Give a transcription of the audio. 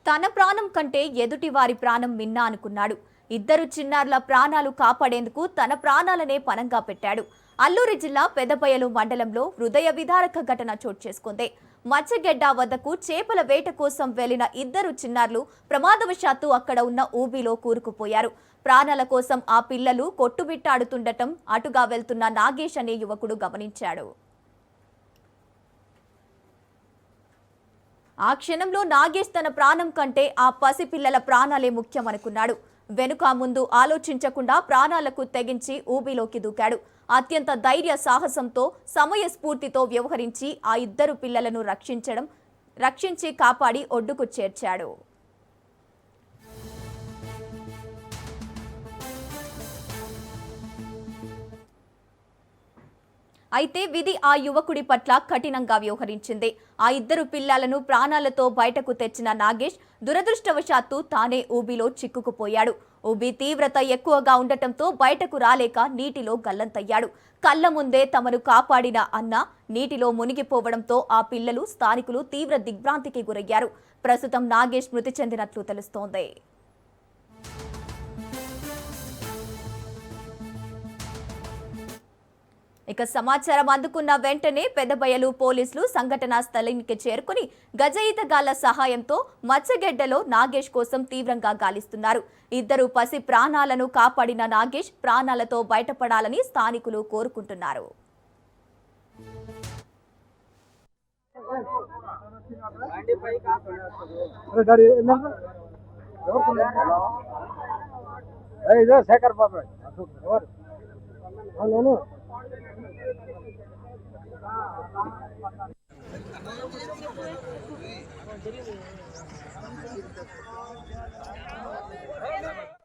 తన ప్రాణం కంటే ఎదుటి వారి ప్రాణం మిన్న అనుకున్నాడు. ఇద్దరు చిన్నారుల ప్రాణాలు కాపాడేందుకు తన ప్రాణాలనే పణంగా పెట్టాడు. అల్లూరి జిల్లా పెదబయలు మండలంలో హృదయ విదారక ఘటన చోటు చేసుకుంది. మచ్చగెడ్డ వద్దకు చేపల వేట కోసం వెళ్లిన ఇద్దరు చిన్నారులు ప్రమాదవశాత్తు అక్కడ ఉన్న ఊబిలో కూరుకుపోయారు. ప్రాణాల కోసం ఆ పిల్లలు కొట్టుమిట్టాడుతుండటం అటుగా వెళ్తున్న నాగేష్ అనే యువకుడు గమనించాడు. ఆ క్షణంలో నాగేష్ తన ప్రాణం కంటే ఆ పసిపిల్లల ప్రాణాలే ముఖ్యమనుకున్నాడు. వెనుక ముందు ఆలోచించకుండా ప్రాణాలకు తెగించి ఊబిలోకి దూకాడు. అత్యంత ధైర్య సాహసంతో సమయస్ఫూర్తితో వ్యవహరించి ఆ ఇద్దరు పిల్లలను రక్షించి కాపాడి ఒడ్డుకు చేర్చాడు. అయితే విధి ఆ యువకుడి పట్ల కఠినంగా వ్యవహరించింది. ఆ ఇద్దరు పిల్లలను ప్రాణాలతో బయటకు తెచ్చిన నాగేష్ దురదృష్టవశాత్తు తానే ఊబిలో చిక్కుకుపోయాడు. ఊబి తీవ్రత ఎక్కువగా ఉండటంతో బయటకు రాలేక నీటిలో గల్లంతయ్యాడు. కళ్ల ముందే తమను కాపాడిన అన్న నీటిలో మునిగిపోవడంతో ఆ పిల్లలు స్థానికులు తీవ్ర దిగ్భ్రాంతికి గురయ్యారు. ప్రస్తుతం నాగేష్ మృతి చెందినట్లు తెలుస్తోంది. ఇక సమాచారం అందుకున్న వెంటనే పెదబయలు పోలీసులు సంఘటనా స్థలానికి చేరుకుని గజ ఈతగాళ్ల సహాయంతో మచ్చగెడ్డలో నాగేష్ కోసం తీవ్రంగా గాలిస్తున్నారు. ఇద్దరు పసి ప్రాణాలను కాపాడిన నాగేష్ ప్రాణాలతో బయటపడాలని స్థానికులు కోరుకుంటున్నారు. జరిగింది